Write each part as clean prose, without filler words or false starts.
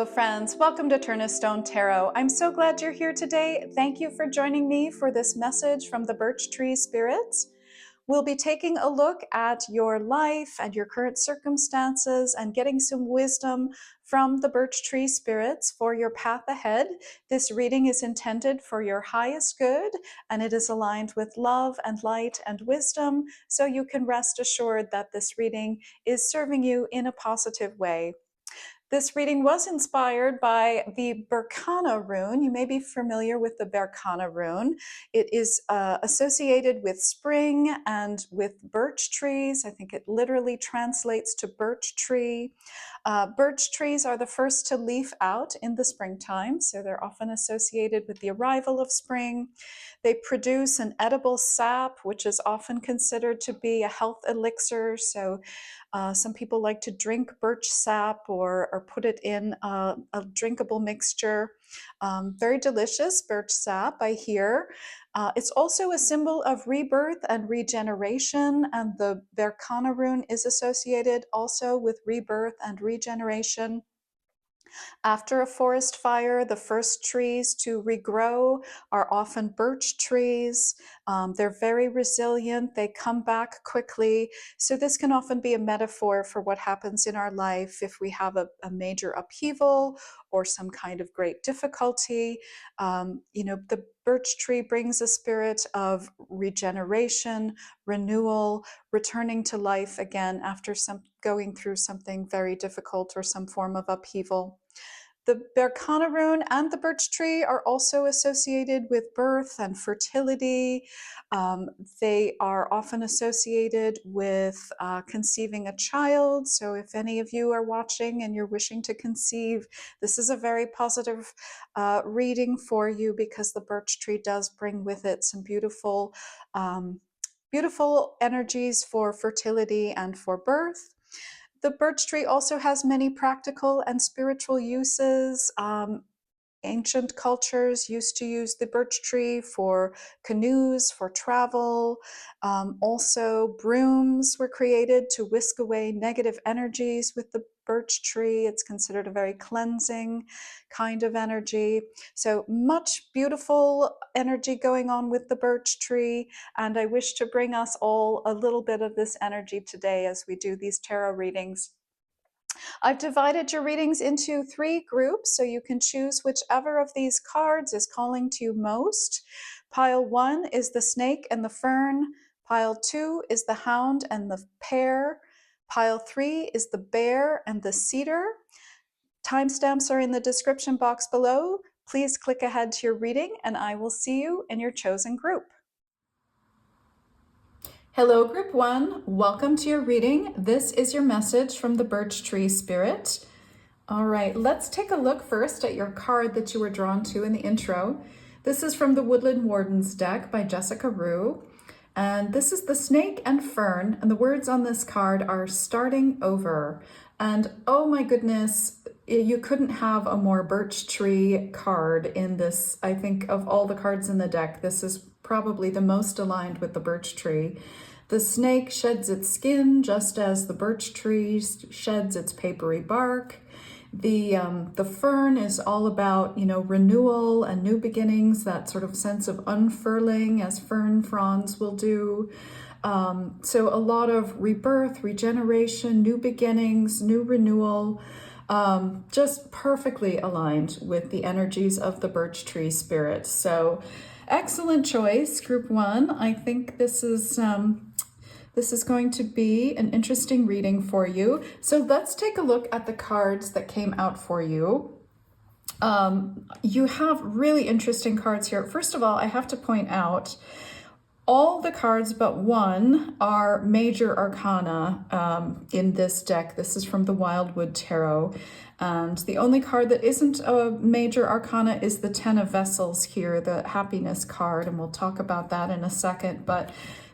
friends. Welcome to Turn a Stone Tarot. I'm so glad you're here today. Thank you for joining me for this message from the Birch Tree Spirits. We'll be taking a look at your life and your current circumstances and getting some wisdom from the Birch Tree Spirits for your path ahead. This reading is intended for your highest good, and it is aligned with love and light and wisdom, so you can rest assured that this reading is serving you in a positive way. This reading was inspired by the Berkana rune. You may be familiar with the Berkana rune. It is associated with spring and with birch trees. I think it literally translates to birch tree. Birch trees are the first to leaf out in the springtime, so they're often associated with the arrival of spring. They produce an edible sap, which is often considered to be a health elixir. So some people like to drink birch sap or put it in a drinkable mixture. Very delicious, birch sap, I hear. It's also a symbol of rebirth and regeneration, and the Berkana rune is associated also with rebirth and regeneration. After a forest fire, the first trees to regrow are often birch trees. They're very resilient. They come back quickly. So this can often be a metaphor for what happens in our life if we have a major upheaval or some kind of great difficulty. The birch tree brings a spirit of regeneration, renewal, returning to life again after going through something very difficult or some form of upheaval. The Berkana rune and the birch tree are also associated with birth and fertility. They are often associated with conceiving a child. So if any of you are watching and you're wishing to conceive, this is a very positive reading for you, because the birch tree does bring with it some beautiful energies for fertility and for birth. The birch tree also has many practical and spiritual uses. Ancient cultures used to use the birch tree for canoes, for travel. Also, brooms were created to whisk away negative energies with the birch tree. It's considered a very cleansing kind of energy. So much beautiful energy going on with the birch tree. And I wish to bring us all a little bit of this energy today as we do these tarot readings. I've divided your readings into 3 groups, so you can choose whichever of these cards is calling to you most. Pile 1 is the snake and the fern. Pile 2 is the hound and the pear. Pile 3 is the bear and the cedar. Timestamps are in the description box below. Please click ahead to your reading, and I will see you in your chosen group. Hello, Group 1. Welcome to your reading. This is your message from the Birch Tree Spirit. All right, let's take a look first at your card that you were drawn to in the intro. This is from the Woodland Wardens deck by Jessica Rue. And this is the snake and fern. And the words on this card are starting over. And oh my goodness, you couldn't have a more birch tree card in this. I think of all the cards in the deck, this is probably the most aligned with the birch tree. The snake sheds its skin just as the birch tree sheds its papery bark. The fern is all about, renewal and new beginnings, that sort of sense of unfurling as fern fronds will do. So a lot of rebirth, regeneration, new beginnings, new renewal, just perfectly aligned with the energies of the birch tree spirit. So excellent choice, Group 1. I think this is going to be an interesting reading for you. So let's take a look at the cards that came out for you. You have really interesting cards here. First of all, I have to point out all the cards but one are major arcana in this deck. This is from the Wildwood Tarot. And the only card that isn't a major arcana is the Ten of Vessels here, the happiness card, and we'll talk about that in a second. But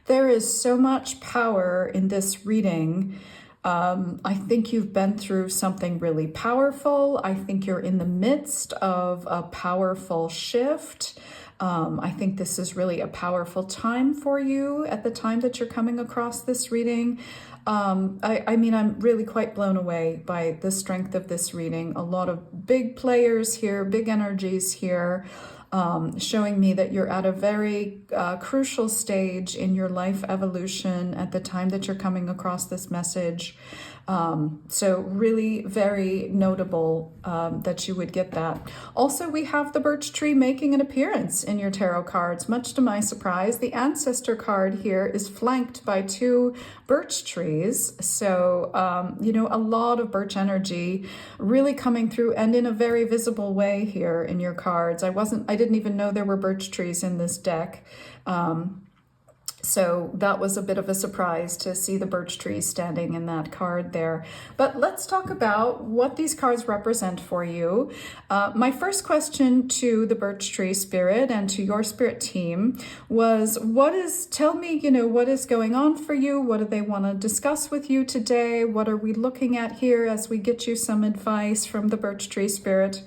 there is so much power in this reading. I think you've been through something really powerful. I think you're in the midst of a powerful shift. I think this is really a powerful time for you at the time that you're coming across this reading. I mean, I'm really quite blown away by the strength of this reading. A lot of big players here, big energies here, showing me that you're at a very crucial stage in your life evolution at the time that you're coming across this message. So really very notable that you would get that. Also, we have the birch tree making an appearance in your tarot cards, much to my surprise. The ancestor card here is flanked by 2 birch trees. So, you know, a lot of birch energy really coming through and in a very visible way here in your cards. I didn't even know there were birch trees in this deck. So that was a bit of a surprise to see the birch tree standing in that card there. But let's talk about what these cards represent for you. My first question to the birch tree spirit and to your spirit team was, tell me, you know, what is going on for you? What do they want to discuss with you today? What are we looking at here as we get you some advice from the birch tree spirit?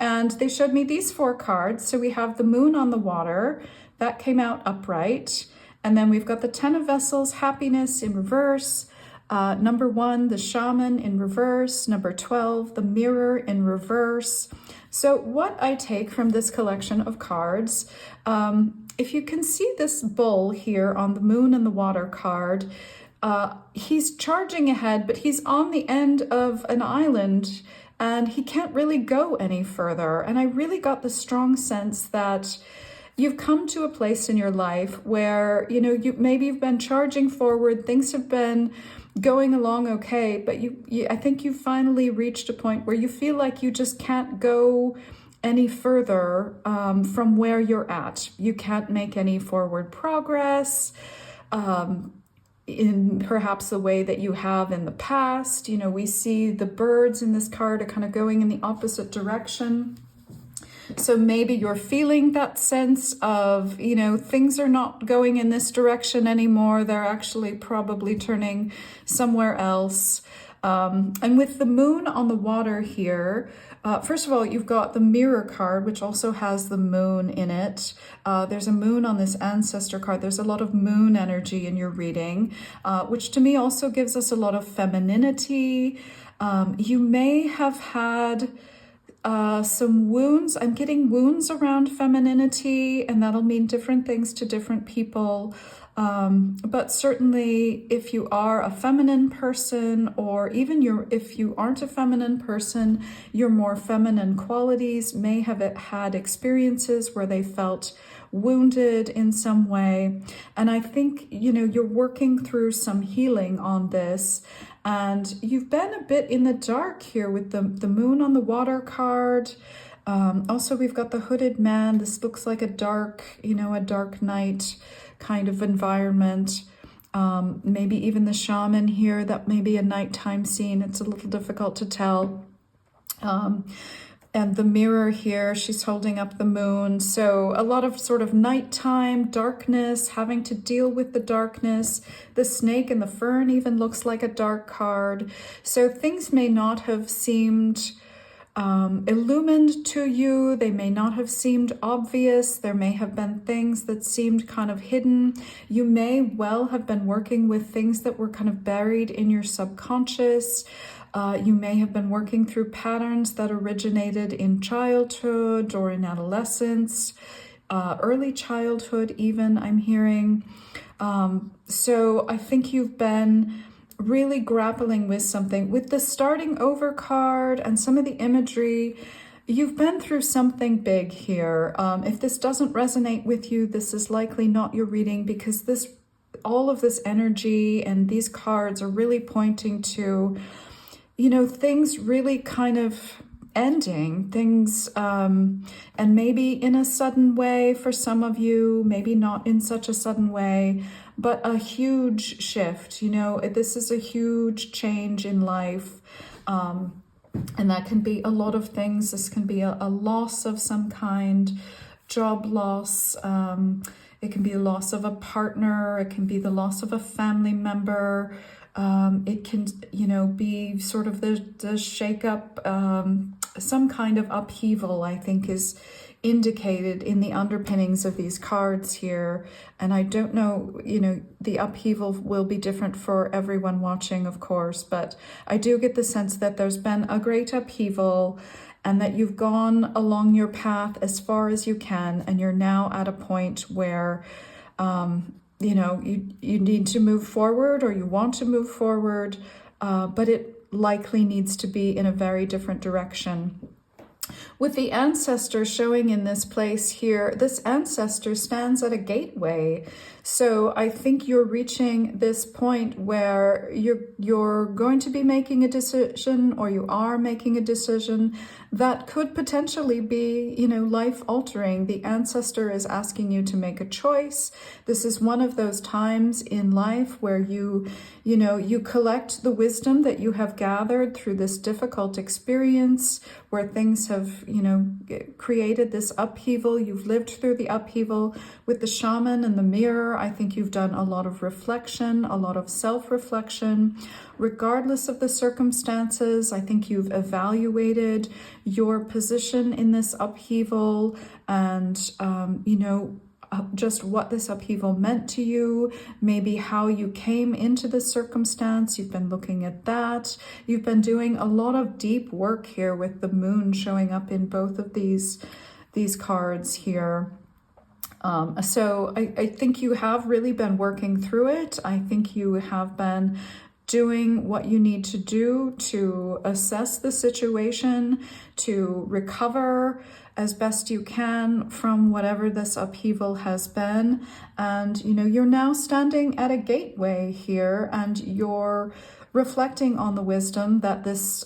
And they showed me these 4 cards. So we have the moon on the water, that came out upright. And then we've got the 10 of Vessels, happiness in reverse. Number 1, the shaman in reverse. Number 12, the mirror in reverse. So what I take from this collection of cards, if you can see this bull here on the moon and the water card, he's charging ahead, but he's on the end of an island and he can't really go any further. And I really got the strong sense that you've come to a place in your life where, you know, maybe you've been charging forward, things have been going along okay, but I think you finally reached a point where you feel like you just can't go any further from where you're at. You can't make any forward progress in perhaps the way that you have in the past. You know, we see the birds in this card are kind of going in the opposite direction. So maybe you're feeling that sense of, you know, things are not going in this direction anymore. They're actually probably turning somewhere else. And with the moon on the water here, first of all, you've got the mirror card, which also has the moon in it. There's a moon on this ancestor card. There's a lot of moon energy in your reading, which to me also gives us a lot of femininity. You may have had some wounds. I'm getting wounds around femininity, and that'll mean different things to different people. But certainly if you are a feminine person, or even if you aren't a feminine person, your more feminine qualities may have had experiences where they felt wounded in some way. And I think, you know, you're working through some healing on this. And you've been a bit in the dark here with the moon on the water card. Also, we've got the hooded man. This looks like a dark, you know, a dark night kind of environment. Maybe even the shaman here, that may be a nighttime scene. It's a little difficult to tell. And the mirror here, she's holding up the moon. So a lot of sort of nighttime darkness, having to deal with the darkness. The snake and the fern even looks like a dark card. So things may not have seemed illumined to you. They may not have seemed obvious. There may have been things that seemed kind of hidden. You may well have been working with things that were kind of buried in your subconscious. You may have been working through patterns that originated in childhood or in adolescence, early childhood even, I'm hearing. So I think you've been really grappling with something. With the starting over card and some of the imagery, you've been through something big here. If this doesn't resonate with you, this is likely not your reading, because all of this energy and these cards are really pointing to, you know, things really kind of ending, things, and maybe in a sudden way for some of you, maybe not in such a sudden way, but a huge shift. You know, this is a huge change in life. And that can be a lot of things. This can be a loss of some kind, job loss. It can be a loss of a partner. It can be the loss of a family member. It can, you know, be sort of the shake up, some kind of upheaval, I think is indicated in the underpinnings of these cards here. And I don't know, the upheaval will be different for everyone watching, of course, but I do get the sense that there's been a great upheaval and that you've gone along your path as far as you can, and you're now at a point where you need to move forward, or you want to move forward, but it likely needs to be in a very different direction. With the ancestor showing in this place here, this ancestor stands at a gateway. So I think you're reaching this point where you're going to be making a decision, or you are making a decision that could potentially be, life altering. The ancestor is asking you to make a choice. This is one of those times in life where you collect the wisdom that you have gathered through this difficult experience, where things have, created this upheaval. You've lived through the upheaval. With the shaman and the mirror, I think you've done a lot of reflection, a lot of self-reflection. Regardless of the circumstances, I think you've evaluated your position in this upheaval and, just what this upheaval meant to you, maybe how you came into the circumstance. You've been looking at that. You've been doing a lot of deep work here with the moon showing up in both of these cards here. So I think you have really been working through it. I think you have been doing what you need to do to assess the situation, to recover as best you can from whatever this upheaval has been. And, you're now standing at a gateway here, and you're reflecting on the wisdom that this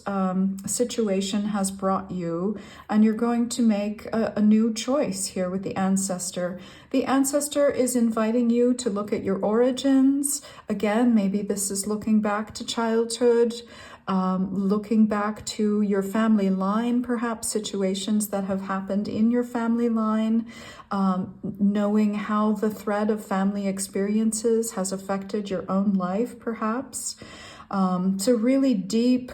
situation has brought you, and you're going to make a new choice here with the ancestor. The ancestor is inviting you to look at your origins. Again, maybe this is looking back to childhood, looking back to your family line, perhaps situations that have happened in your family line, knowing how the thread of family experiences has affected your own life, perhaps. So really deep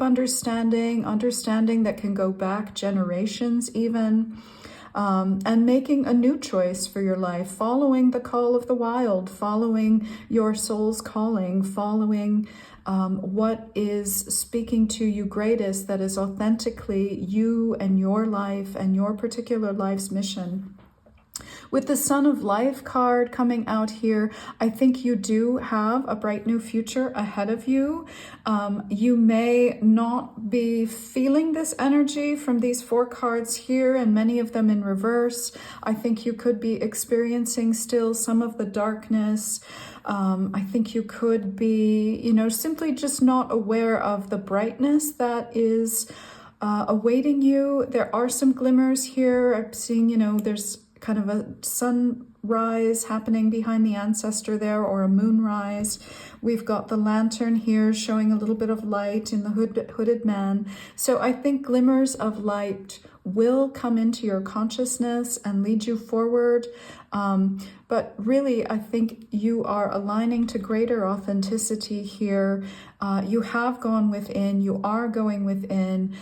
understanding that can go back generations even, and making a new choice for your life, following the call of the wild, following your soul's calling, following what is speaking to you greatest, that is authentically you and your life and your particular life's mission. With the Sun of Life card coming out here, I think you do have a bright new future ahead of you. You may not be feeling this energy from these 4 cards here, and many of them in reverse. I think you could be experiencing still some of the darkness. I think you could be, simply just not aware of the brightness that is awaiting you. There are some glimmers here. I'm seeing, there's kind of a sunrise happening behind the ancestor there, or a moonrise. We've got the lantern here showing a little bit of light in the hooded man. So I think glimmers of light will come into your consciousness and lead you forward. But really, I think you are aligning to greater authenticity here. You have gone within, you are going within.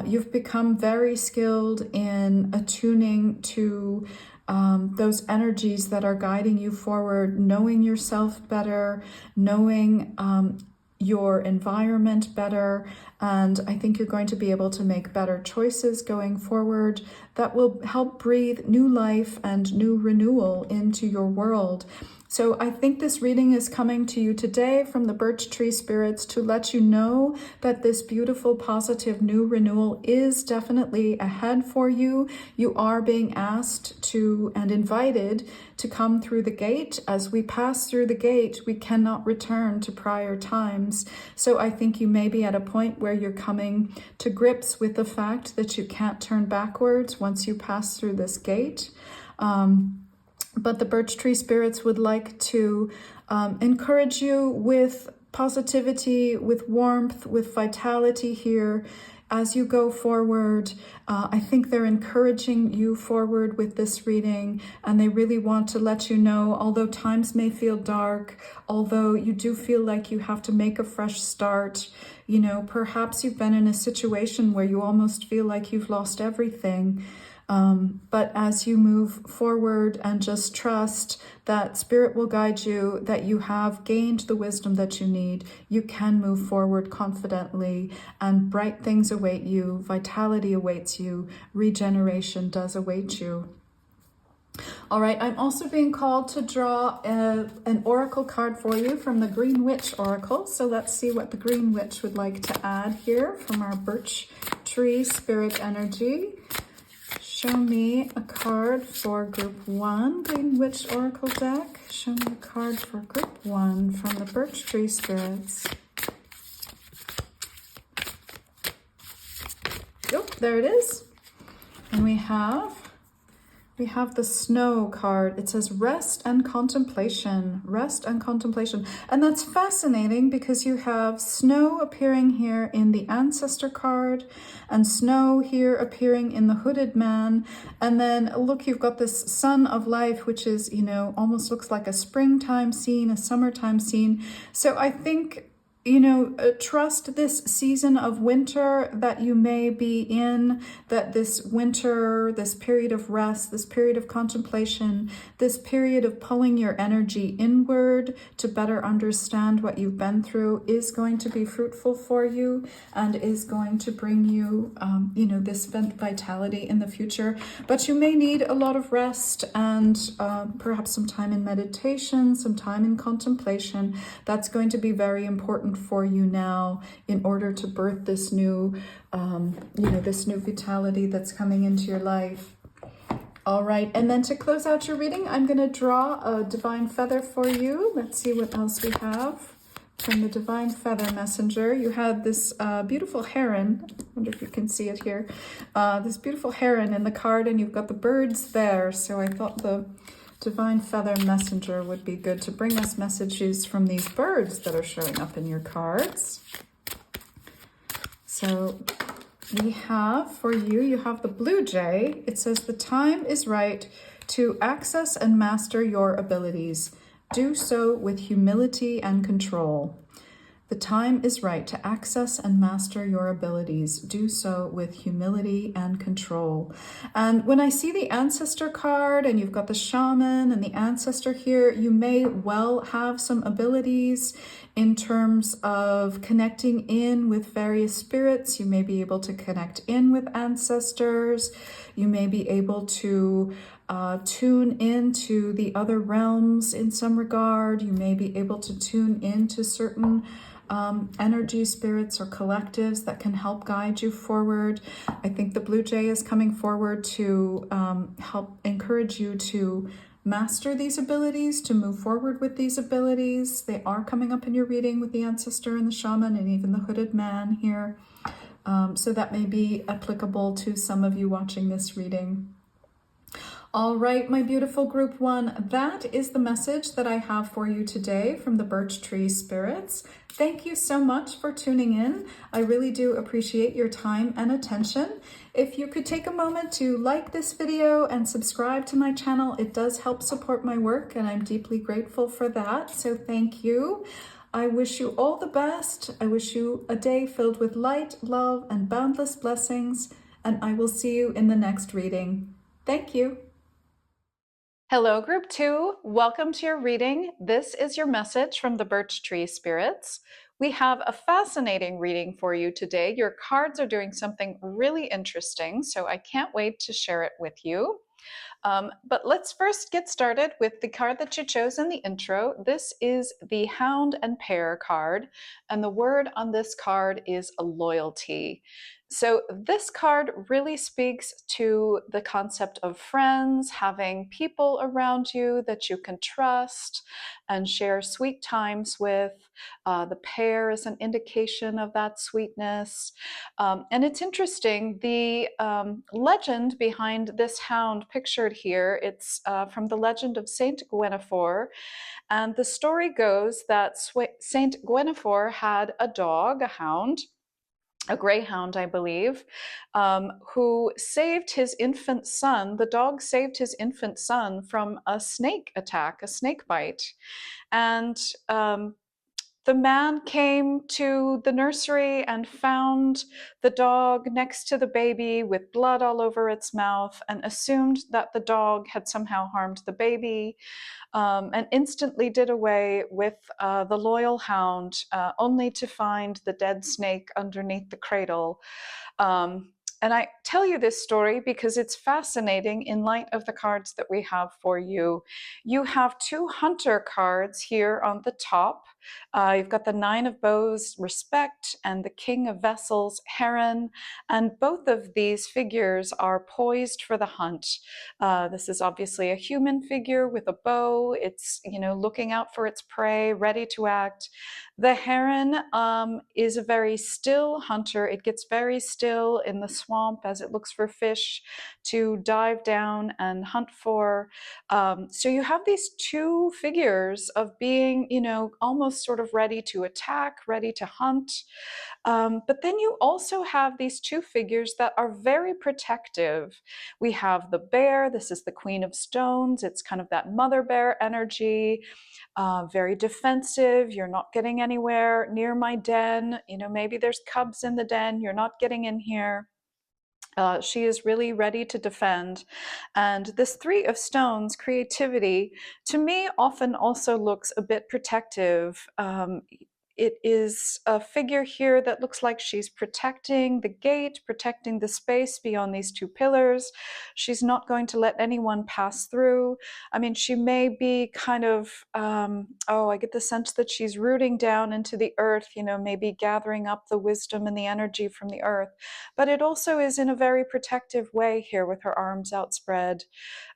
You've become very skilled in attuning to those energies that are guiding you forward, knowing yourself better, knowing your environment better. And I think you're going to be able to make better choices going forward that will help breathe new life and new renewal into your world. So I think this reading is coming to you today from the Birch Tree Spirits to let you know that this beautiful, positive new renewal is definitely ahead for you. You are being asked to and invited to come through the gate. As we pass through the gate, we cannot return to prior times. So I think you may be at a point where you're coming to grips with the fact that you can't turn backwards once you pass through this gate. But the Birch Tree Spirits would like to encourage you with positivity, with warmth, with vitality here as you go forward. I think they're encouraging you forward with this reading, and they really want to let you know, although times may feel dark, although you do feel like you have to make a fresh start, perhaps you've been in a situation where you almost feel like you've lost everything. But as you move forward and just trust that Spirit will guide you, that you have gained the wisdom that you need, you can move forward confidently, and bright things await you, vitality awaits you, regeneration does await you. All right, I'm also being called to draw an oracle card for you from the Green Witch Oracle. So let's see what the Green Witch would like to add here from our birch tree spirit energy. Show me a card for group 1, Green Witch Oracle deck. Show me a card for group 1 from the birch tree spirits. Yep, there it is. And we have the snow card. It says rest and contemplation, rest and contemplation. And that's fascinating because you have snow appearing here in the ancestor card and snow here appearing in the hooded man. And then look, you've got this sun of life, which is, you know, almost looks like a springtime scene, a summertime scene. So I think, you know, trust this season of winter that you may be in, that this winter, this period of rest, this period of contemplation, this period of pulling your energy inward to better understand what you've been through is going to be fruitful for you and is going to bring you, you know, this vitality in the future. But you may need a lot of rest and perhaps some time in meditation, some time in contemplation. That's going to be very important for you now in order to birth this new, you know, this new vitality that's coming into your life. All right, and then to close out your reading, I'm going to draw a divine feather for you. Let's see what else we have from the divine feather messenger. You had this beautiful heron. I wonder if you can see it here. This beautiful heron in the card, and you've got the birds there. So I thought the divine feather messenger would be good to bring us messages from these birds that are showing up in your cards. So we have for you, you have the blue jay. It says the time is right to access and master your abilities. Do so with humility and control. The time is right to access and master your abilities. Do so with humility and control. And when I see the ancestor card and you've got the shaman and the ancestor here, you may well have some abilities in terms of connecting in with various spirits. You may be able to connect in with ancestors. You may be able to tune into the other realms in some regard. You may be able to tune into certain energy spirits or collectives that can help guide you forward. I think the blue jay is coming forward to help encourage you to master these abilities, to move forward with these abilities. They are coming up in your reading with the ancestor and the shaman and even the hooded man here. So that may be applicable to some of you watching this reading. All right, my beautiful group 1, that is the message that I have for you today from the birch tree spirits. Thank you so much for tuning in. I really do appreciate your time and attention. If you could take a moment to like this video and subscribe to my channel, it does help support my work and I'm deeply grateful for that. So thank you. I wish you all the best. I wish you a day filled with light, love, and boundless blessings, and I will see you in the next reading. Thank you. Hello, Group 2. Welcome to your reading. This is your message from the Birch Tree Spirits. We have a fascinating reading for you today. Your cards are doing something really interesting, so I can't wait to share it with you. But let's first get started with the card that you chose in the intro. This is the Hound and Pear card, and the word on this card is loyalty. So this card really speaks to the concept of friends, having people around you that you can trust and share sweet times with. The pear is an indication of that sweetness. And it's interesting, the legend behind this hound pictured here, it's from the legend of Saint Guinevere. And the story goes that Saint Guinevere had a dog, a hound, a greyhound, I believe, who saved his infant son. The dog saved his infant son from a snake attack, a snake bite. And The man came to the nursery and found the dog next to the baby with blood all over its mouth and assumed that the dog had somehow harmed the baby, and instantly did away with the loyal hound, only to find the dead snake underneath the cradle. And I tell you this story because it's fascinating in light of the cards that we have for you. You have two hunter cards here on the top. You've got the Nine of Bows, Respect, and the King of Vessels, Heron. And both of these figures are poised for the hunt. This is obviously a human figure with a bow. It's, looking out for its prey, ready to act. The heron is a very still hunter. It gets very still in the swamp as it looks for fish to dive down and hunt for. So you have these two figures of being, almost sort of ready to attack, ready to hunt. But then you also have these two figures that are very protective. We have the bear. This is the Queen of Stones. It's kind of that mother bear energy, very defensive. You're not getting anywhere near my den. Maybe there's cubs in the den. You're not getting in here. She is really ready to defend. And this Three of Stones, creativity, to me often also looks a bit protective. It is a figure here that looks like she's protecting the gate, protecting the space beyond these two pillars. She's not going to let anyone pass through. I mean, she may be kind of, I get the sense that she's rooting down into the earth, maybe gathering up the wisdom and the energy from the earth. But it also is in a very protective way here with her arms outspread,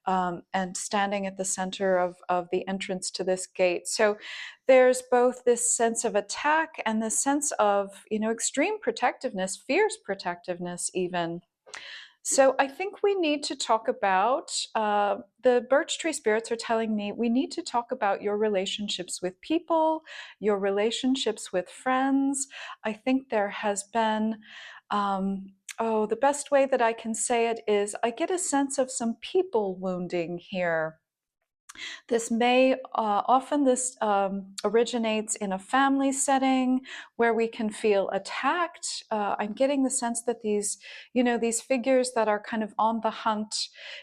and standing at the center of the entrance to this gate. So there's both this sense of attack and this sense of, extreme protectiveness, fierce protectiveness even. So I think we need to talk about, the birch tree spirits are telling me we need to talk about your relationships with people, your relationships with friends. I think there has been, the best way that I can say it is I get a sense of some people wounding here. This may often this originates in a family setting where we can feel attacked. I'm getting the sense that these figures that are kind of on the hunt,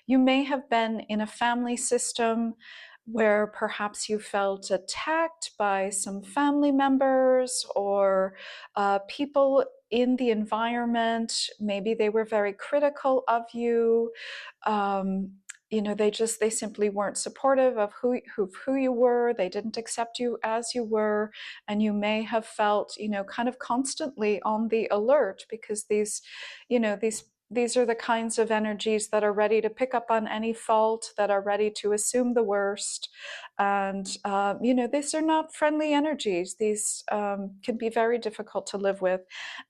you may have been in a family system where perhaps you felt attacked by some family members or people in the environment. Maybe they were very critical of you. They simply weren't supportive of who you were. They didn't accept you as you were, and you may have felt, kind of constantly on the alert because these are the kinds of energies that are ready to pick up on any fault, that are ready to assume the worst. And, these are not friendly energies. These can be very difficult to live with.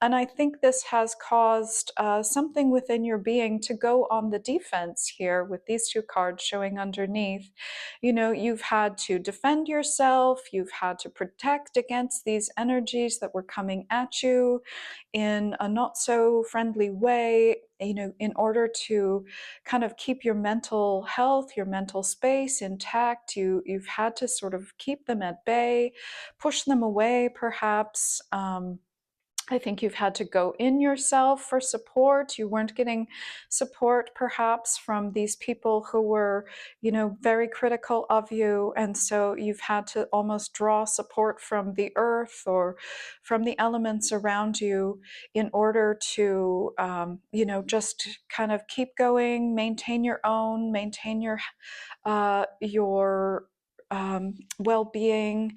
And I think this has caused something within your being to go on the defense here with these two cards showing underneath. You've had to defend yourself. You've had to protect against these energies that were coming at you in a not so friendly way, in order to kind of keep your mental health, your mental space intact. You've had to sort of keep them at bay, push them away perhaps. I think you've had to go in yourself for support. You weren't getting support perhaps from these people who were, very critical of you. And so you've had to almost draw support from the earth or from the elements around you in order to, just kind of keep going, maintain your own, maintain your well-being.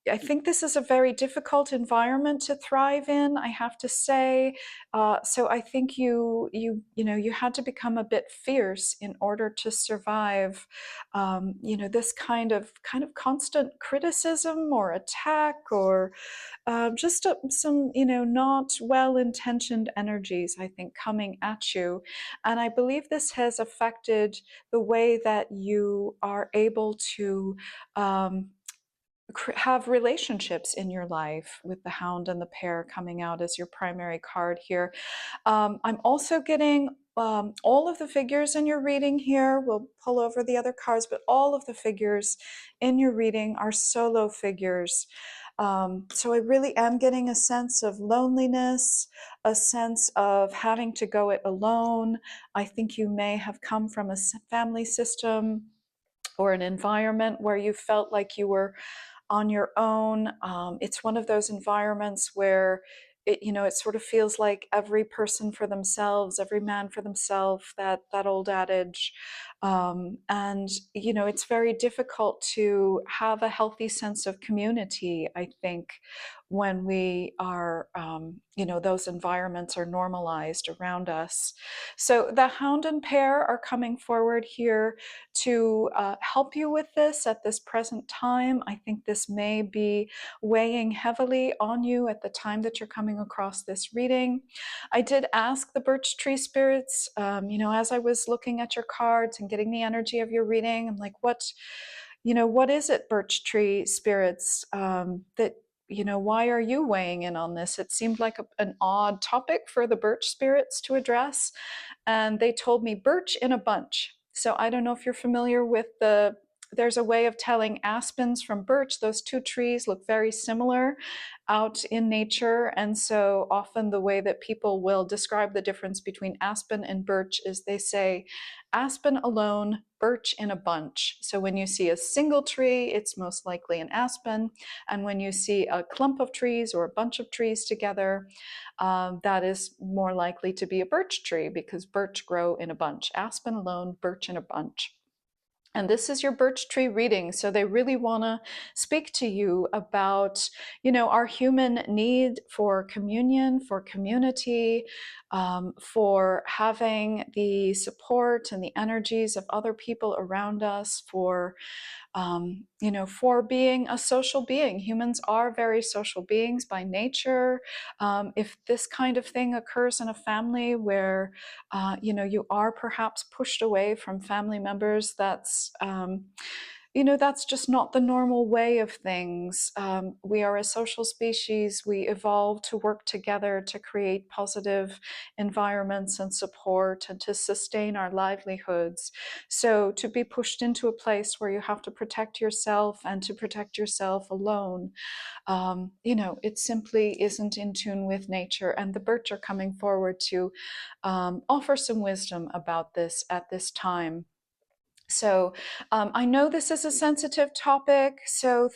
I think this is a very difficult environment to thrive in, I have to say. So I think you had to become a bit fierce in order to survive, this kind of constant criticism or attack, or just some not well-intentioned energies, I think, coming at you. And I believe this has affected the way that you are able to have relationships in your life, with the Hound and the Pear coming out as your primary card here. I'm also getting all of the figures in your reading here. We'll pull over the other cards, but all of the figures in your reading are solo figures. So I really am getting a sense of loneliness, a sense of having to go it alone. I think you may have come from a family system or an environment where you felt like you were on your own. It's one of those environments where it sort of feels like every person for themselves, every man for themselves, that old adage. And it's very difficult to have a healthy sense of community, I think, when we are, those environments are normalized around us. So the Hound and Pear are coming forward here to help you with this at this present time. I think this may be weighing heavily on you at the time that you're coming across this reading. I did ask the Birch Tree spirits, as I was looking at your cards and getting the energy of your reading, I'm like, what is it, Birch Tree spirits, why are you weighing in on this? It seemed like an odd topic for the birch spirits to address. And they told me birch in a bunch. So I don't know if you're familiar with there's a way of telling aspens from birch. Those two trees look very similar out in nature. And so often the way that people will describe the difference between aspen and birch is they say aspen alone, birch in a bunch. So when you see a single tree, it's most likely an aspen. And when you see a clump of trees or a bunch of trees together, that is more likely to be a birch tree because birch grow in a bunch. Aspen alone, birch in a bunch. And this is your birch tree reading. So they really want to speak to you about, our human need for communion, for community, for having the support and the energies of other people around us, for being a social being. Humans are very social beings by nature. If this kind of thing occurs in a family where, you are perhaps pushed away from family members, that's just not the normal way of things. We are a social species. We evolve to work together to create positive environments and support and to sustain our livelihoods. So to be pushed into a place where you have to protect yourself and to protect yourself alone, it simply isn't in tune with nature. And the birch are coming forward to offer some wisdom about this at this time. So I know this is a sensitive topic, so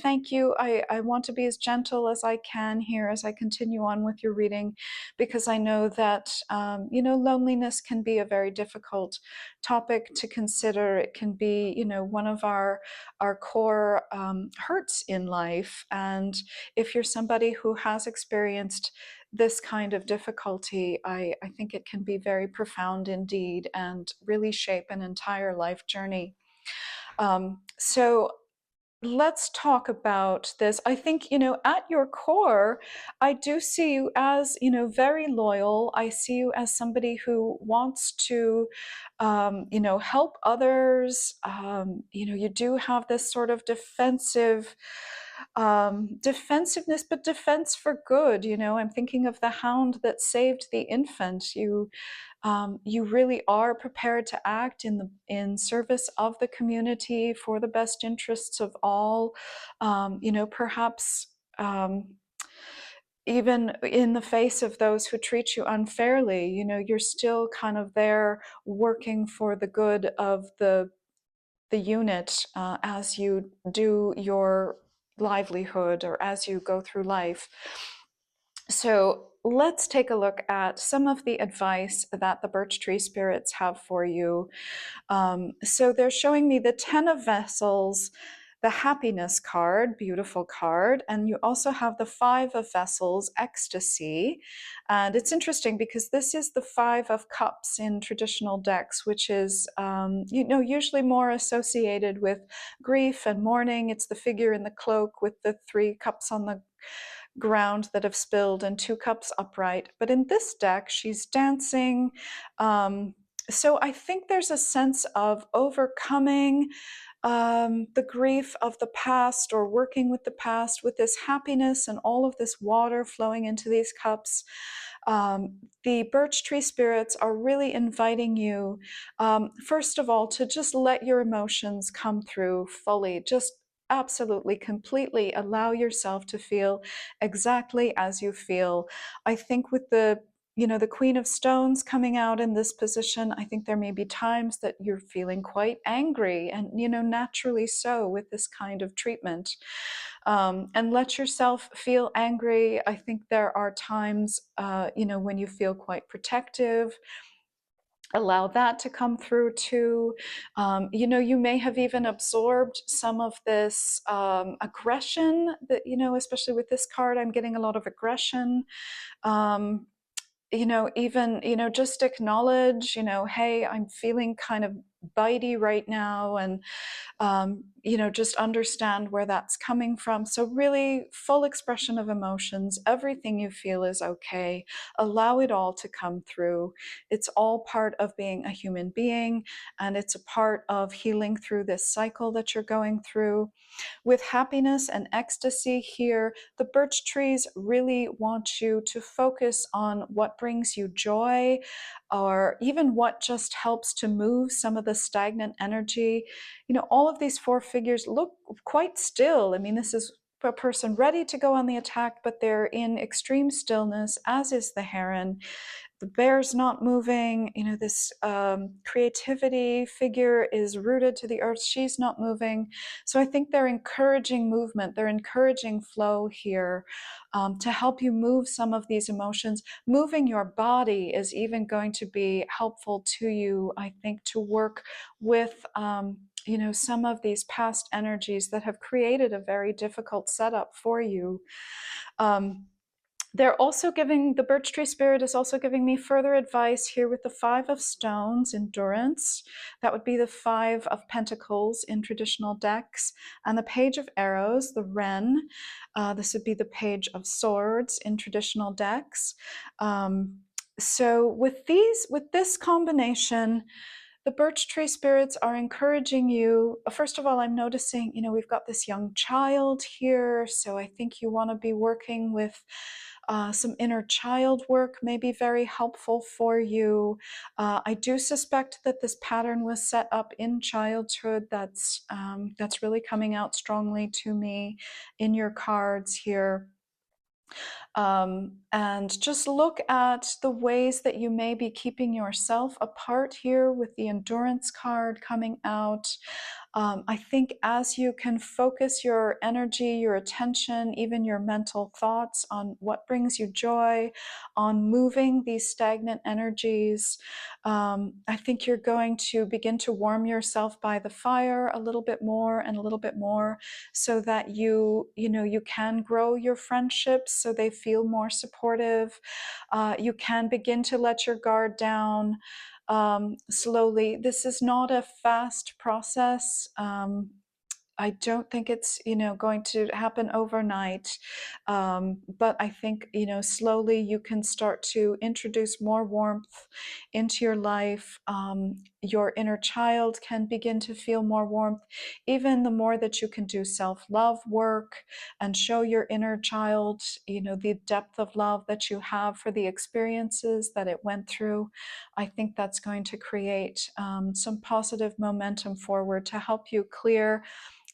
thank you. I want to be as gentle as I can here as I continue on with your reading, because I know that, loneliness can be a very difficult topic to consider. It can be, one of our core hurts in life. And if you're somebody who has experienced this kind of difficulty, I think it can be very profound indeed and really shape an entire life journey. So let's talk about this. I think, at your core, I do see you as, very loyal. I see you as somebody who wants to, help others. You do have this sort of defensiveness, but defense for good. I'm thinking of the hound that saved the infant. You really are prepared to act in service of the community for the best interests of all. Perhaps even in the face of those who treat you unfairly, you're still kind of there working for the good of the unit as you do your livelihood or as you go through life. So let's take a look at some of the advice that the birch tree spirits have for you. So they're showing me the 10 of Vessels, the happiness card, beautiful card, and you also have the 5 of Vessels, ecstasy. And it's interesting because this is the 5 of Cups in traditional decks, which is, usually more associated with grief and mourning. It's the figure in the cloak with the 3 cups on the ground that have spilled and 2 cups upright. But in this deck, she's dancing. So I think there's a sense of overcoming the grief of the past or working with the past with this happiness and all of this water flowing into these cups. The birch tree spirits are really inviting you, first of all, to just let your emotions come through fully. Just absolutely, completely allow yourself to feel exactly as you feel. I think with the Queen of Stones coming out in this position, I think there may be times that you're feeling quite angry, and naturally so with this kind of treatment. And let yourself feel angry. I think there are times, when you feel quite protective. Allow that to come through too. You may have even absorbed some of this aggression that, especially with this card, I'm getting a lot of aggression. Um, even, just acknowledge, hey, I'm feeling kind of bitey right now, and just understand where that's coming from. So, really, full expression of emotions. Everything you feel is okay. Allow it all to come through. It's all part of being a human being, and it's a part of healing through this cycle that you're going through. With happiness and ecstasy here, the birch trees really want you to focus on what brings you joy, or even what just helps to move some of the stagnant energy. All of these four figures look quite still. I mean, this is a person ready to go on the attack, but they're in extreme stillness, as is the heron. The bear's not moving. This creativity figure is rooted to the earth. She's not moving. So I think they're encouraging movement. They're encouraging flow here, to help you move some of these emotions. Moving your body is even going to be helpful to you, I think, to work with some of these past energies that have created a very difficult setup for you. The birch tree spirit is also giving me further advice here with the Five of Stones, endurance. That would be the Five of Pentacles in traditional decks, and the Page of Arrows, the Wren. This would be the Page of Swords in traditional decks. So with this combination, the birch tree spirits are encouraging you. First of all, I'm noticing, we've got this young child here. So I think you want to be working with some inner child work, may be very helpful for you. I do suspect that this pattern was set up in childhood. That's really coming out strongly to me in your cards here. And just look at the ways that you may be keeping yourself apart here with the endurance card coming out. I think as you can focus your energy, your attention, even your mental thoughts on what brings you joy, on moving these stagnant energies, I think you're going to begin to warm yourself by the fire a little bit more and a little bit more, so that you can grow your friendships so they feel more supportive. You can begin to let your guard down slowly. This is not a fast process. I don't think it's going to happen overnight, but I think slowly you can start to introduce more warmth into your life. Your inner child can begin to feel more warmth, even the more that you can do self-love work and show your inner child the depth of love that you have for the experiences that it went through. I think that's going to create some positive momentum forward to help you clear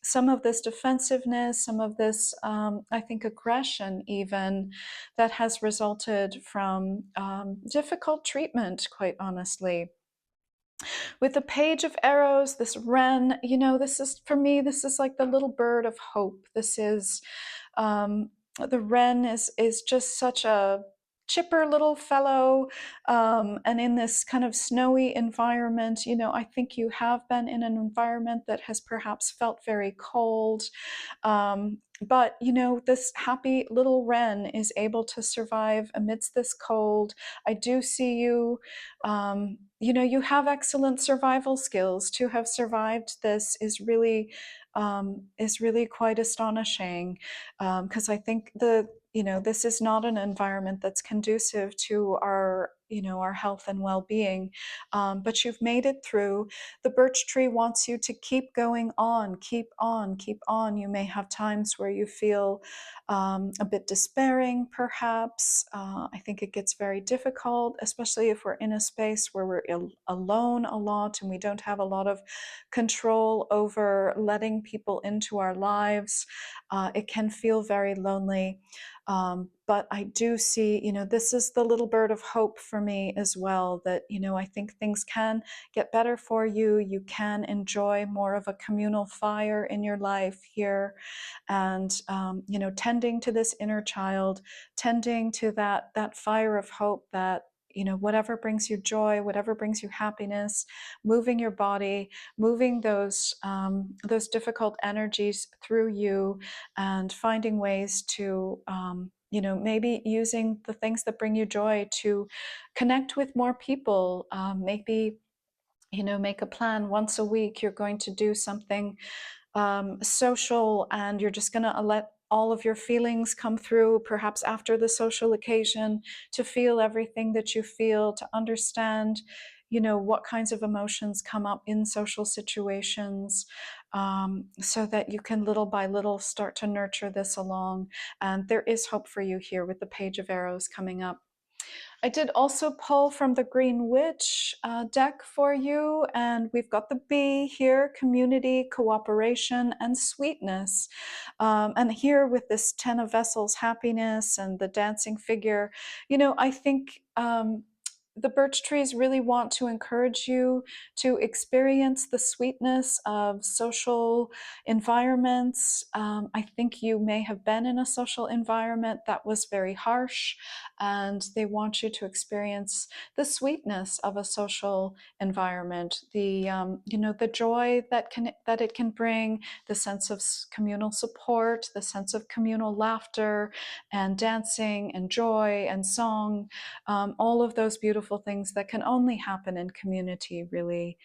some of this defensiveness, some of this, I think, aggression even, that has resulted from difficult treatment, quite honestly. With the Page of Arrows, this wren, this is, for me, this is like the little bird of hope. This is, the wren is just such a chipper little fellow, and in this kind of snowy environment, I think you have been in an environment that has perhaps felt very cold, but this happy little wren is able to survive amidst this cold. I do see you. You have excellent survival skills. To have survived this is really quite astonishing, because I think this is not an environment that's conducive to our our health and well-being. But you've made it through. The birch tree wants you to keep going on, keep on, keep on. You may have times where you feel a bit despairing, perhaps. I think it gets very difficult, especially if we're in a space where we're alone a lot and we don't have a lot of control over letting people into our lives. It can feel very lonely. But I do see, this is the little bird of hope for me as well, that, I think things can get better for you. You can enjoy more of a communal fire in your life here. And, tending to this inner child, tending to that fire of hope that, whatever brings you joy, whatever brings you happiness, moving your body, moving those difficult energies through you, and finding ways to maybe using the things that bring you joy to connect with more people. Maybe make a plan once a week. You're going to do something social, and you're just going to let all of your feelings come through, perhaps after the social occasion, to feel everything that you feel, to understand what kinds of emotions come up in social situations, so that you can little by little start to nurture this along. And there is hope for you here with the Page of Arrows coming up. I did also pull from the Green Witch deck for you, and we've got the bee here: community, cooperation, and sweetness. And here with this 10 of Vessels, happiness, and the dancing figure, I think the birch trees really want to encourage you to experience the sweetness of social environments. I think you may have been in a social environment that was very harsh, and they want you to experience the sweetness of a social environment, the joy that it can bring, the sense of communal support, the sense of communal laughter and dancing and joy and song, all of those beautiful things that can only happen in community, really.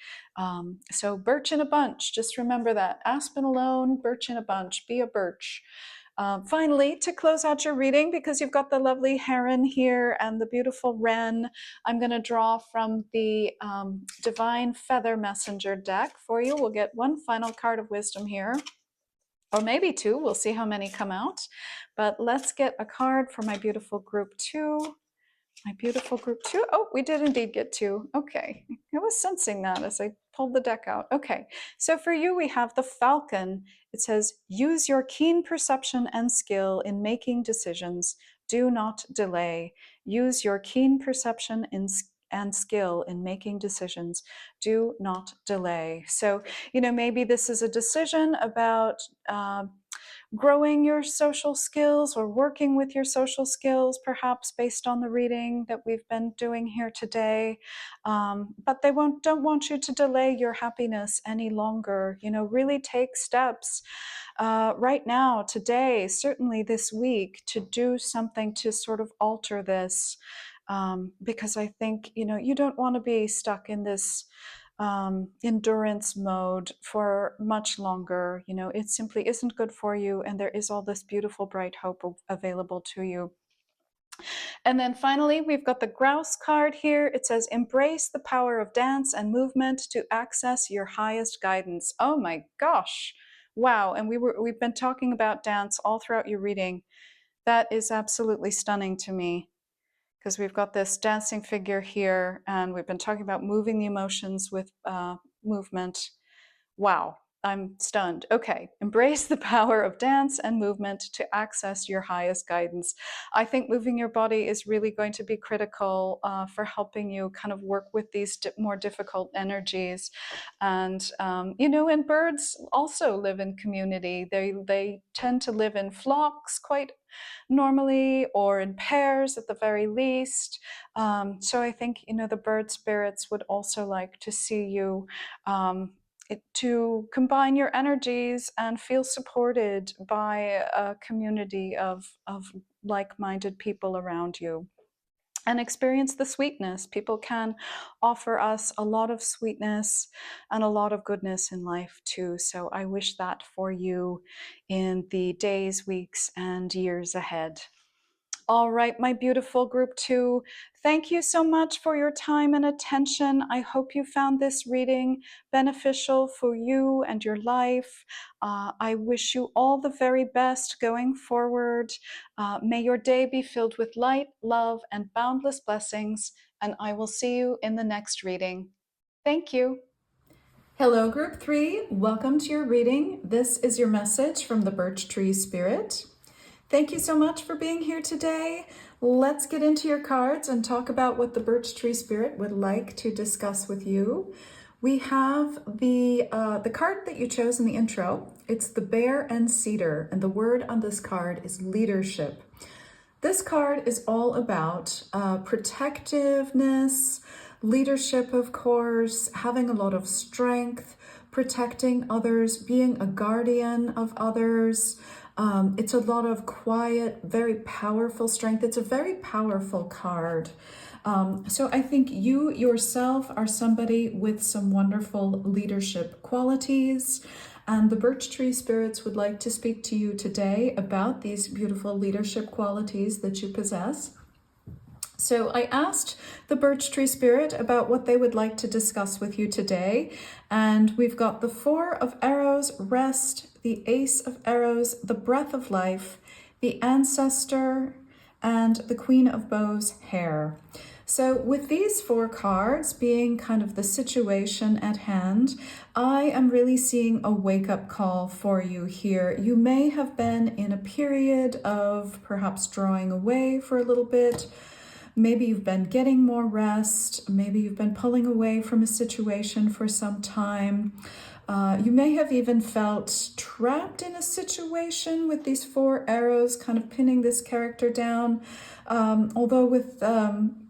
So birch in a bunch, just remember that. Aspen alone, birch in a bunch, be a birch. Finally, to close out your reading, because you've got the lovely heron here and the beautiful wren, I'm going to draw from the Divine Feather Messenger deck for you. We'll get one final card of wisdom here, or maybe two. We'll see how many come out. But let's get a card for my beautiful group 2. My beautiful group 2. Oh, we did indeed get 2. Okay. I was sensing that as I pulled the deck out. Okay. So for you, we have the Falcon. It says, use your keen perception and skill in making decisions. Do not delay. Use your keen perception and skill in making decisions. Do not delay. So, maybe this is a decision about growing your social skills or working with your social skills, perhaps based on the reading that we've been doing here today. But they don't want you to delay your happiness any longer. Really take steps right now, today, certainly this week, to do something to sort of alter this. Because I think, you don't want to be stuck in this endurance mode for much longer. It simply isn't good for you, and there is all this beautiful, bright hope available to you. And then finally, we've got the grouse card here. It says, embrace the power of dance and movement to access your highest guidance. Oh my gosh. Wow. And we've been talking about dance all throughout your reading. That is absolutely stunning to me, because we've got this dancing figure here, and we've been talking about moving the emotions with movement. Wow, I'm stunned. Okay, embrace the power of dance and movement to access your highest guidance. I think moving your body is really going to be critical for helping you kind of work with these more difficult energies. And, and birds also live in community. They tend to live in flocks quite normally, or in pairs at the very least. So I think, the bird spirits would also like to see you to combine your energies and feel supported by a community of like-minded people around you, and experience the sweetness. People can offer us a lot of sweetness and a lot of goodness in life too. So I wish that for you in the days, weeks, and years ahead. All right, my beautiful group 2, thank you so much for your time and attention. I hope you found this reading beneficial for you and your life. I wish you all the very best going forward. May your day be filled with light, love, and boundless blessings, and I will see you in the next reading. Thank you. Hello, group 3. Welcome to your reading. This is your message from the Birch Tree Spirit. Thank you so much for being here today. Let's get into your cards and talk about what the Birch Tree Spirit would like to discuss with you. We have the card that you chose in the intro. It's the Bear and Cedar, and the word on this card is leadership. This card is all about protectiveness, leadership, of course, having a lot of strength, protecting others, being a guardian of others. It's a lot of quiet, very powerful strength. It's a very powerful card. So I think you yourself are somebody with some wonderful leadership qualities. And the Birch Tree Spirits would like to speak to you today about these beautiful leadership qualities that you possess. So I asked the Birch Tree Spirit about what they would like to discuss with you today. And we've got the Four of Arrows, Rest, the Ace of Arrows, the Breath of Life, the Ancestor, and the Queen of Bows, Hair. So with these 4 cards being kind of the situation at hand, I am really seeing a wake-up call for you here. You may have been in a period of perhaps drawing away for a little bit. Maybe you've been getting more rest. Maybe you've been pulling away from a situation for some time. You may have even felt trapped in a situation with these 4 arrows kind of pinning this character down. Although with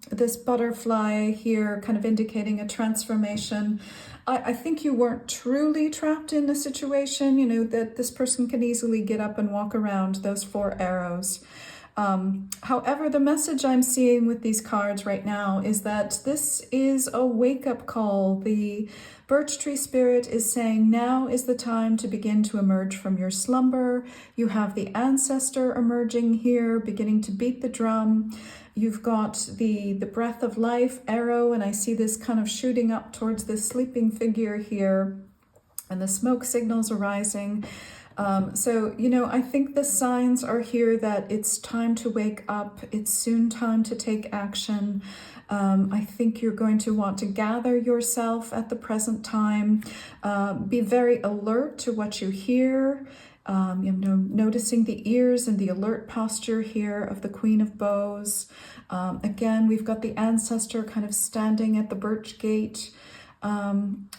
this butterfly here kind of indicating a transformation, I think you weren't truly trapped in a situation, you know, that this person can easily get up and walk around those 4 arrows. However, the message I'm seeing with these cards right now is that this is a wake-up call. The Birch Tree Spirit is saying now is the time to begin to emerge from your slumber. You have the Ancestor emerging here, beginning to beat the drum. You've got the Breath of Life arrow, and I see this kind of shooting up towards this sleeping figure here, and the smoke signals are rising. So, you know, I think the signs are here that it's time to wake up. It's soon time to take action. I think you're going to want to gather yourself at the present time. Be very alert to what you hear. You know, noticing the ears and the alert posture here of the Queen of Bows. Again, we've got the Ancestor kind of standing at the birch gate.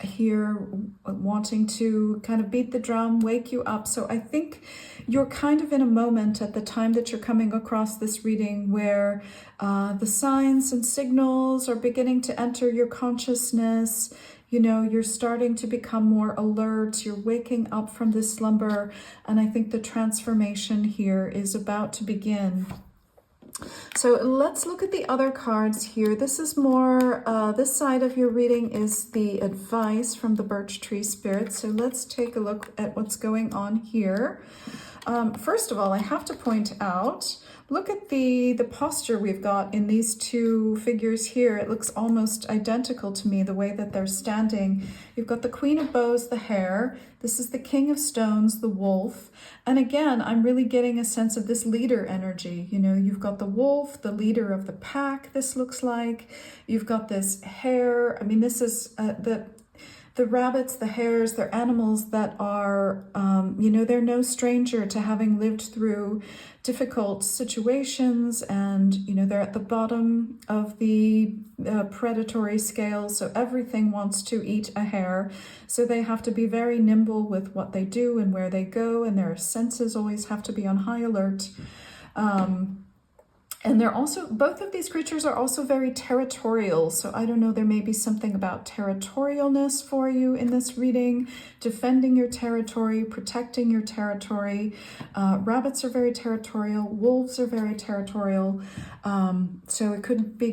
Here wanting to kind of beat the drum, wake you up. So I think you're kind of in a moment at the time that you're coming across this reading where the signs and signals are beginning to enter your consciousness. You know, you're starting to become more alert, you're waking up from this slumber, and I think the transformation here is about to begin. So let's look at the other cards here. This is more, this side of your reading is the advice from the Birch Tree Spirit. So let's take a look at what's going on here. First of all, I have to point out, look at the posture we've got in these 2 figures here. It looks almost identical to me, the way that they're standing. You've got the Queen of Bows, the Hare. This is the King of Stones, the Wolf. And again, I'm really getting a sense of this leader energy. You know, you've got the wolf, the leader of the pack, this looks like. You've got this hare. I mean, this is the rabbits, the hares, they're animals that are, you know, they're no stranger to having lived through difficult situations, and, you know, they're at the bottom of the predatory scale, so everything wants to eat a hare. So they have to be very nimble with what they do and where they go, and their senses always have to be on high alert. And they're also, both of these creatures are also very territorial. So I don't know, there may be something about territorialness for you in this reading, defending your territory, protecting your territory. Rabbits are very territorial. Wolves are very territorial. So it could be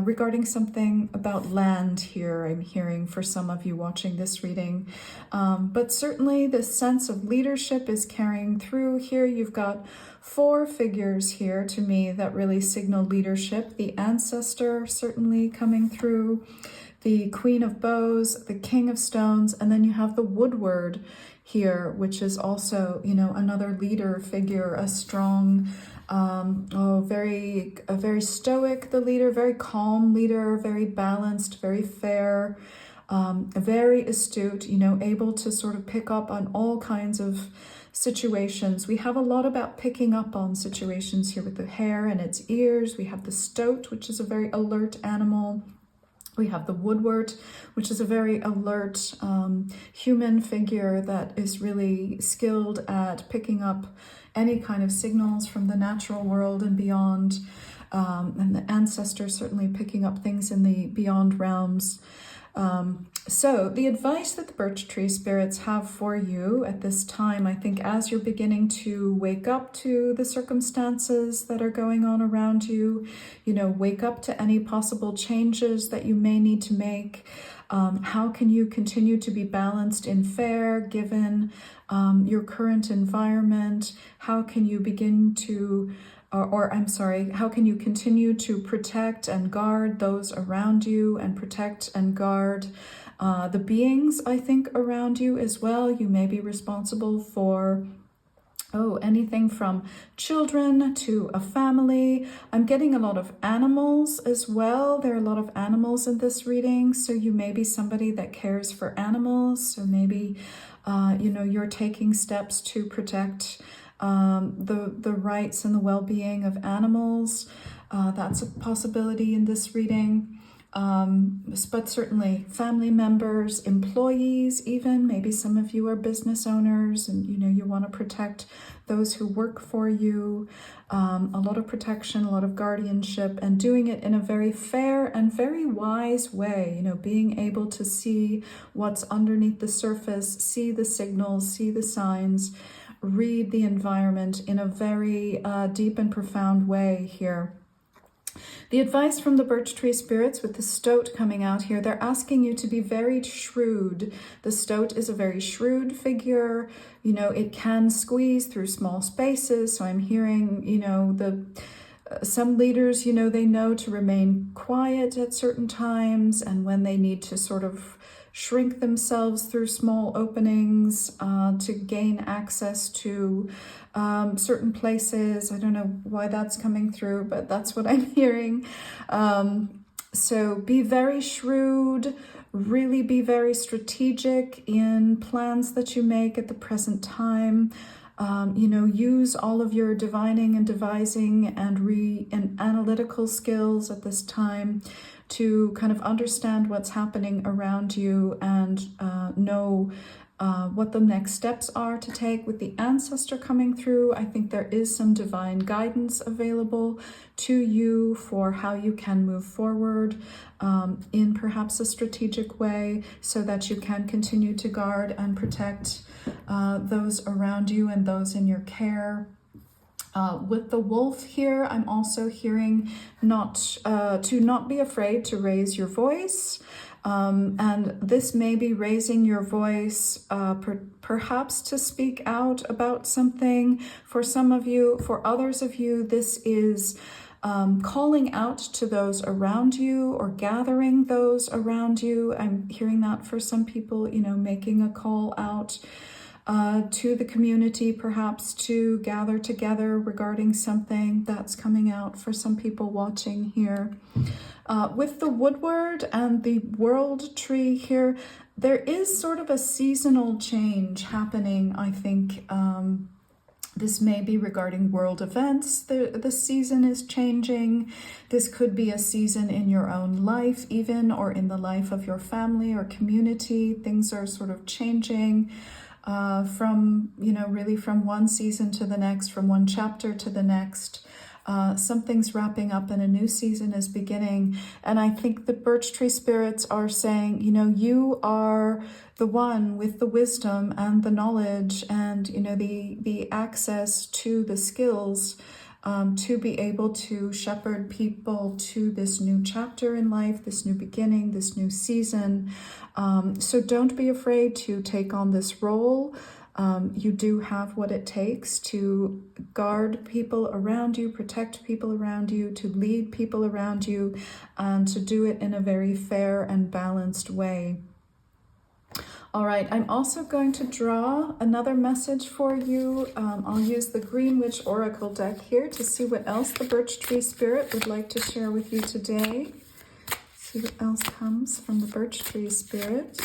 regarding something about land here, I'm hearing, for some of you watching this reading. But certainly this sense of leadership is carrying through here. You've got 4 figures here to me that really signal leadership. The ancestor certainly coming through, the Queen of Bows, the King of Stones, and then you have the Woodward here, which is also, you know, another leader figure, a strong, very stoic, the leader, very calm leader, very balanced, very fair, very astute, you know, able to sort of pick up on all kinds of situations. We have a lot about picking up on situations here with the hare and its ears. We have the stoat, which is a very alert animal. We have the woodwort, which is a very alert human figure that is really skilled at picking up any kind of signals from the natural world and beyond. And the ancestor certainly picking up things in the beyond realms. So the advice that the birch tree spirits have for you at this time, I think, as you're beginning to wake up to the circumstances that are going on around you, you know, wake up to any possible changes that you may need to make. How can you continue to be balanced and fair given your current environment? How can you begin to how can you continue to protect and guard those around you and protect and guard the beings, I think, around you as well? You may be responsible for anything from children to a family. I'm getting a lot of animals as well. There are a lot of animals in this reading. So you may be somebody that cares for animals. So maybe, you're taking steps to protect the rights and the well-being of animals. That's a possibility in this reading. But certainly family members, employees even, maybe some of you are business owners and you want to protect those who work for you. A lot of protection, a lot of guardianship, and doing it in a very fair and very wise way, being able to see what's underneath the surface, see the signals, see the signs, read the environment in a very deep and profound way here. The advice from the birch tree spirits with the stoat coming out here, they're asking you to be very shrewd. The stoat is a very shrewd figure. It can squeeze through small spaces. So I'm hearing, some leaders, they know to remain quiet at certain times, and when they need to sort of shrink themselves through small openings to gain access to certain places. I don't know why that's coming through, but that's what I'm hearing. So be very shrewd, really be very strategic in plans that you make at the present time. Use all of your divining and devising and analytical skills at this time to kind of understand what's happening around you and know what the next steps are to take. With the ancestor coming through, I think there is some divine guidance available to you for how you can move forward in perhaps a strategic way so that you can continue to guard and protect those around you and those in your care. With the wolf here, I'm also hearing to not be afraid to raise your voice. And this may be raising your voice, perhaps to speak out about something. For some of you, for others of you, this is calling out to those around you or gathering those around you. I'm hearing that for some people, making a call out to the community, perhaps to gather together regarding something. That's coming out for some people watching here. With the woodward and the world tree here, there is sort of a seasonal change happening, I think. This may be regarding world events. The season is changing. This could be a season in your own life even, or in the life of your family or community. Things are sort of changing from, really from one season to the next, from one chapter to the next. Something's wrapping up and a new season is beginning. And I think the birch tree spirits are saying, you know, you are the one with the wisdom and the knowledge and, you know, the access to the skills to be able to shepherd people to this new chapter in life, this new beginning, this new season. So don't be afraid to take on this role. You do have what it takes to guard people around you, protect people around you, to lead people around you, and to do it in a very fair and balanced way. All right, I'm also going to draw another message for you. I'll use the Green Witch Oracle deck here to see what else the Birch Tree Spirit would like to share with you today. See what else comes from the Birch Tree Spirit.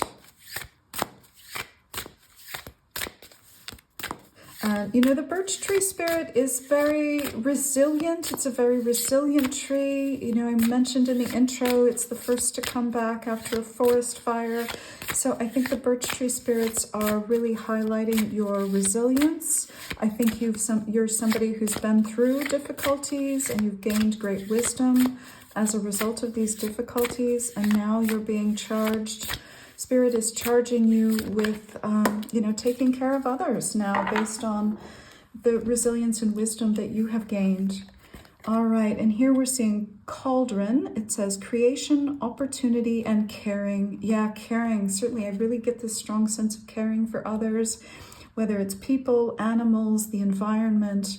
You know, the birch tree spirit is very resilient. It's a very resilient tree. You know, I mentioned in the intro, it's the first to come back after a forest fire. So I think the birch tree spirits are really highlighting your resilience. I think you're somebody who's been through difficulties and you've gained great wisdom as a result of these difficulties. And now you're being charged. Spirit is charging you with, you know, taking care of others now based on the resilience and wisdom that you have gained. All right, and here we're seeing cauldron. It says creation, opportunity, and caring. Yeah, caring. Certainly, I really get this strong sense of caring for others, whether it's people, animals, the environment.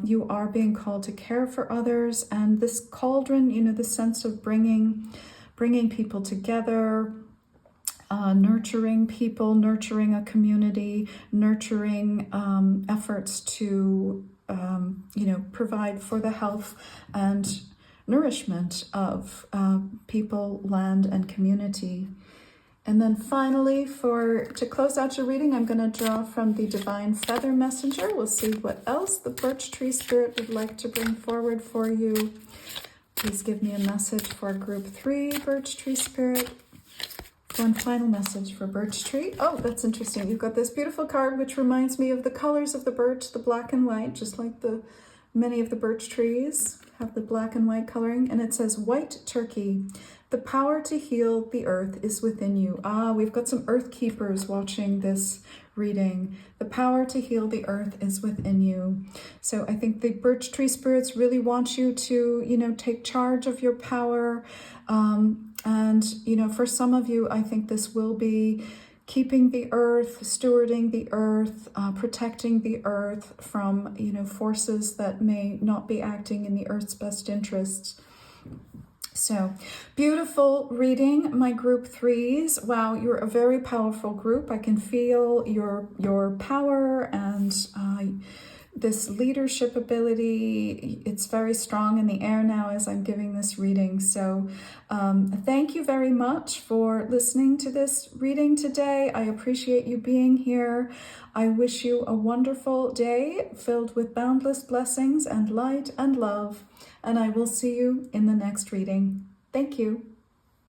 You are being called to care for others. And this cauldron, you know, the sense of bringing people together, nurturing people, nurturing a community, nurturing efforts to, you know, provide for the health and nourishment of people, land, and community. And then finally, to close out your reading, I'm going to draw from the Divine Feather Messenger. We'll see what else the Birch Tree Spirit would like to bring forward for you. Please give me a message for Group 3, Birch Tree Spirit. One final message for Birch Tree. Oh, that's interesting. You've got this beautiful card, which reminds me of the colors of the birch, the black and white, just like many of the birch trees have the black and white coloring. And it says, White Turkey, the power to heal the earth is within you. We've got some earth keepers watching this reading. The power to heal the earth is within you. So I think the Birch Tree spirits really want you to, you know, take charge of your power. And, you know, for some of you, I think this will be keeping the earth, stewarding the earth, protecting the earth from, you know, forces that may not be acting in the earth's best interests. So, beautiful reading, my Group 3s. Wow, you're a very powerful group. I can feel your power and this leadership ability. It's very strong in the air now as I'm giving this reading. So thank you very much for listening to this reading today. I appreciate you being here. I wish you a wonderful day filled with boundless blessings and light and love. And I will see you in the next reading. Thank you.